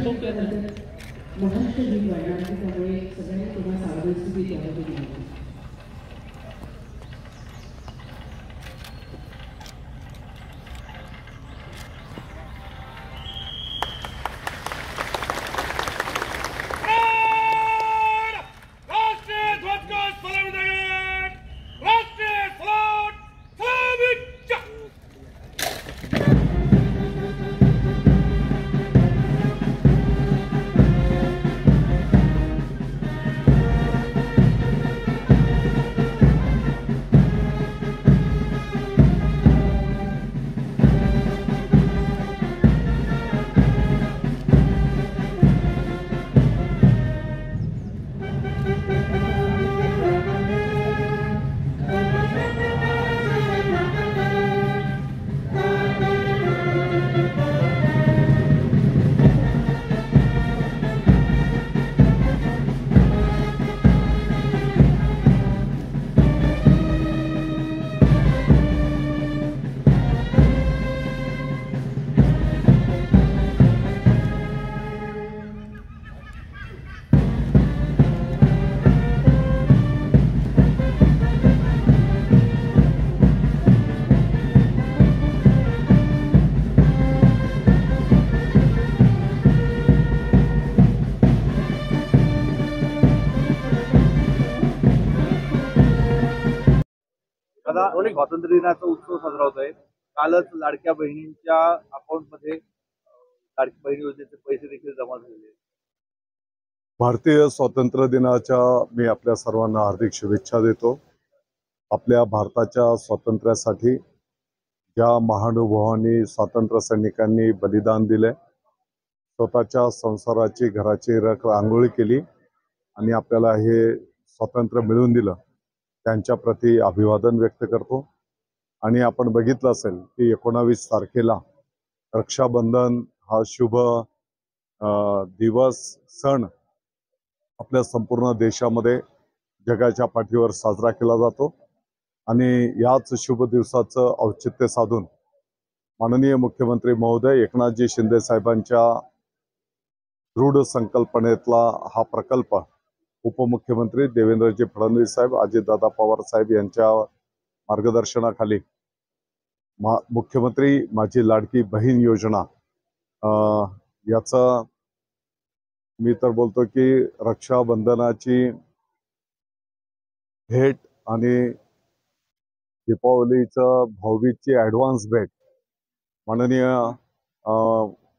महाराष्ट्र दिन वाढणार आहे, त्यामुळे सगळ्यांनी तुम्हाला सावधगिरी द्यावी लागेल. स्वातंत्र्य दिनाचा उत्सव साजरा होत आहे. कालच लाडक्या बहिणींच्या अकाउंटमध्ये लाडकी बहीण योजनेचे पैसे देखील जमा झाले. भारतीय स्वातंत्र्य दिनाच्या मी आपल्या सर्वांना हार्दिक शुभेच्छा देतो. आपल्या भारताच्या स्वातंत्र्यासाठी ज्या महानुभावांनी स्वातंत्र्य सैनिकांनी बलिदान दिले, स्वतःच्या संसाराची घराची रांगोळी केली आणि आपल्याला हे स्वातंत्र्य मिळवून दिलं, त्यांच्या प्रति अभिवादन व्यक्त करतो. आणि आपण बघितलं असेल की 19 तारखेला रक्षाबंधन हा शुभ दिवस सण आपल्या संपूर्ण देशामध्ये जगाच्या पाठीवर साजरा केला जातो. आणि याच शुभ दिवसाचं औचित्य साधून माननीय मुख्यमंत्री महोदय एकनाथजी शिंदे साहेबांच्या दृढ संकल्पनेतला हा प्रकल्प उपमुख्यमंत्री देवेंद्रजी फडणवीस साहेब, अजितदादा पवार साहेब यांच्या मार्गदर्शनाखाली मुख्यमंत्री माझी लाडकी बहीण योजना याचा मी तर बोलतो की रक्षाबंधनाची भेट आणि दीपावलीचं भाऊबीजची ॲडव्हान्स भेट माननीय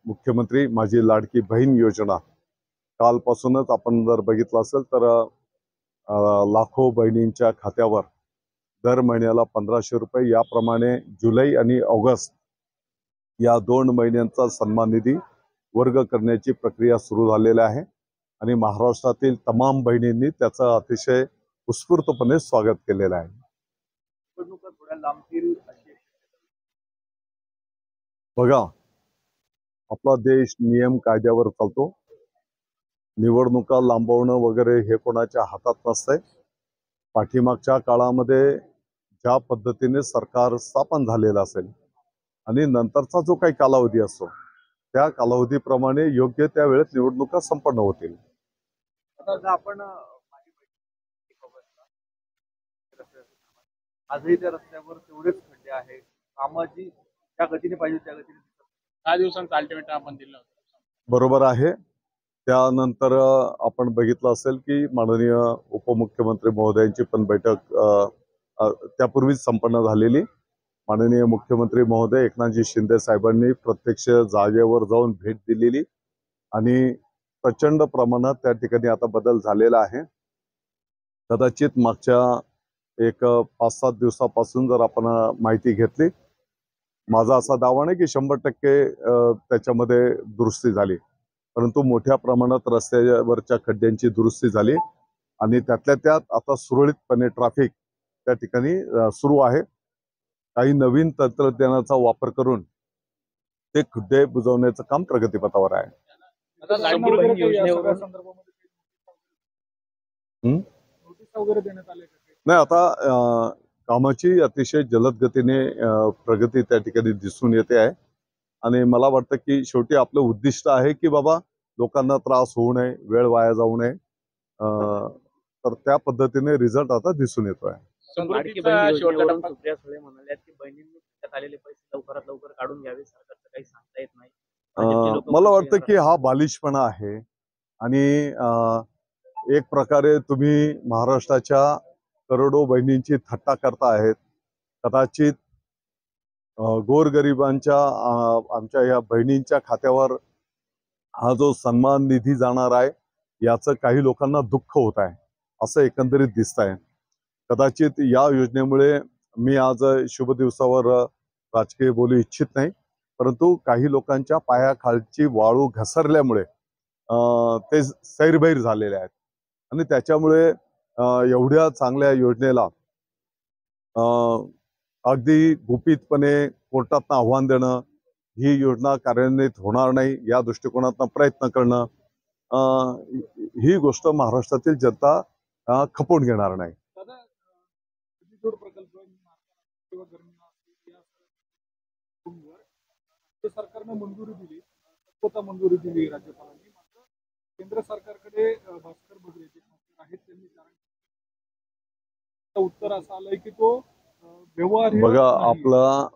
मुख्यमंत्री माझी लाडकी बहीण योजना कालपासूनच आपण जर बघितलं असेल तर लाखो बहिणींच्या खात्यावर दर महिन्याला 1500 रुपये याप्रमाणे जुलै आणि ऑगस्ट या 2 महिन्यांचा सन्मान निधी वर्ग करण्याची प्रक्रिया सुरू झालेली आहे. आणि महाराष्ट्रातील तमाम बहिणींनी त्याचं अतिशय उत्स्फूर्तपणे स्वागत केलेलं आहे. बघा, आपला देश नियम कायद्यावर चालतो. निवडणुका लांबवणं वगैरे हे कोणाच्या हातात नसतंय. पाठीमागच्या काळामध्ये ज्या पद्धतीने सरकार स्थापन झालेलं असेल आणि नंतरचा जो काही कालावधी असतो त्या कालावधीप्रमाणे योग्य त्या वेळेत निवडणुका संपन्न होतील. आता आपण आजही त्या रस्त्यावर तेवढेच खड्डे आहेत. कामाची त्या गतीने पाहिजे त्या गतीने 6 दिवसांचा अल्टिमेटम आपण दिलं होतं. बरोबर आहे. त्यानंतर आपण बघितलं असेल की माननीय उपमुख्यमंत्री महोदयांची पण बैठक त्यापूर्वीच संपन्न झालेली. माननीय मुख्यमंत्री महोदय एकनाथजी शिंदे साहेबांनी प्रत्यक्ष जागेवर जाऊन भेट दिलेली आणि प्रचंड प्रमाणात त्या ठिकाणी आता बदल झालेला आहे. कदाचित मागच्या एक 5-7 दिवसापासून जर आपण माहिती घेतली, माझा असा दावा नाही की 100% त्याच्यामध्ये दुरुस्ती झाली, परंतु मोठ्या प्रमाणात रस्त्यावरच्या खड्ड्यांची दुरुस्ती झाली आणि त्यातल्या त्यात आता सुरळीतपणे ट्रॅफिक त्या ठिकाणी सुरू आहे. काही नवीन तंत्रज्ञानाचा वापर करून ते खड्डे बुजवण्याचं काम प्रगतीपथावर आहे. नाही, आता कामाची अतिशय जलद गतीने प्रगती त्या ठिकाणी दिसून येते आहे आणि मला वाटतं की शेवटी आपलं उद्दिष्ट आहे की बाबा लोकांना त्रास होऊ नये, वेळ वाया जाऊ नये. तर त्या पद्धतीने रिझल्ट आता दिसून येतोय. लाडकी समृद्धीचा बहीण शेवटचा योजनेवरून टप्पा सुप्रिया सुळे म्हणाल्यात की बहिणींनी खात्यात आलेले पैसे लवकरात लवकर काढून घ्यावे, सरकारचं काही सांगता येत नाही. भाजपचे लोक मला पैसे वाटतं की येणार हा बालिशपणा आहे आणि एक प्रकारे तुम्ही महाराष्ट्राच्या करोडो बहिणींची थट्टा करता आहेत. कदाचित गोरगरिबांच्या आमच्या या बहिणींच्या खात्यावर हा जो सन्मान निधी जाणार आहे याचं काही लोकांना दुःख होत आहे असं एकंदरीत दिसत आहे. कदाचित या योजनेमुळे मी आज शुभ दिवसावर राजकीय बोलू इच्छित नाही, परंतु काही लोकांच्या पायाखालची वाळू घसरल्यामुळे ते सैरभैर झालेले आहेत आणि त्याच्यामुळे एवढ्या चांगल्या योजनेला अगदी गुपितपणे कोर्टात आव्हान देणं, ही योजना कार्यान्वित होणार नाही या दृष्टिकोनातून प्रयत्न करणं, ही गोष्ट महाराष्ट्रातील जनता खपवून घेणार नाही. दादा, जोड प्रकल्प किंवा गरमीला या वर राज्य सरकारने मंजुरी दिली, स्वतः मंजुरी दिली राज्यपालांनी. मात्र केंद्र सरकारकडे भास्कर बगरे जे खासदार आहेत त्यांनी उत्तर असं आलंय की तो व्यवहार्य बघा, नाही. आपला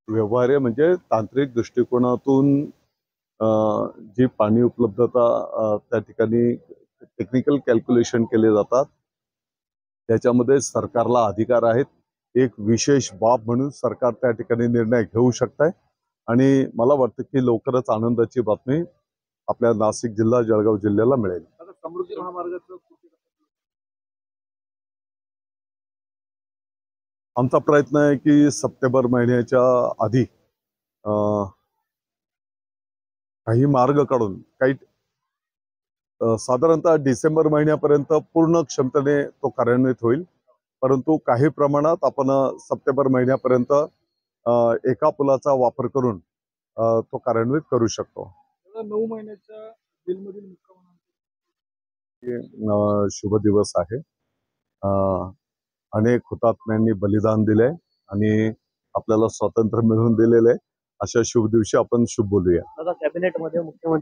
व्यवहार्य म्हणजे तांत्रिक दृष्टिकोनातून जी पाणी उपलब्धता त्या ठिकाणी टेक्निकल कॅल्क्युलेशन केले जातात, त्याच्यामध्ये सरकारला अधिकार आहेत. एक विशेष बाब म्हणून सरकार त्या ठिकाणी निर्णय घेऊ शकत आहे आणि मला वाटतं की लवकरच आनंदाची बातमी आपल्या नाशिक जिल्हा, जळगाव जिल्ह्याला मिळेल. आता समृद्धी महामार्गाचं आमचा प्रयत्न आहे की सप्टेंबर महिन्याच्या आधी काही मार्ग काढून साधारणतः डिसेंबर महिन्यापर्यंत पूर्ण क्षमतेने तो कार्यान्वित होईल, परंतु काही प्रमाणात आपण सप्टेंबर महिन्यापर्यंत एका पुलाचा वापर करून तो कार्यान्वित करू शकतो. 9 महिन्याच्या जेलमधील मुक्कामानंतर शुभ दिवस आहे. अनेक हुतात्म्यांनी बलिदान दिले आणि आपल्याला स्वातंत्र्य मिळवून दिलेले अशा शुभ दिवशी आपण शुभ बोलूया. दादा, कॅबिनेटमध्ये मुख्यमंत्री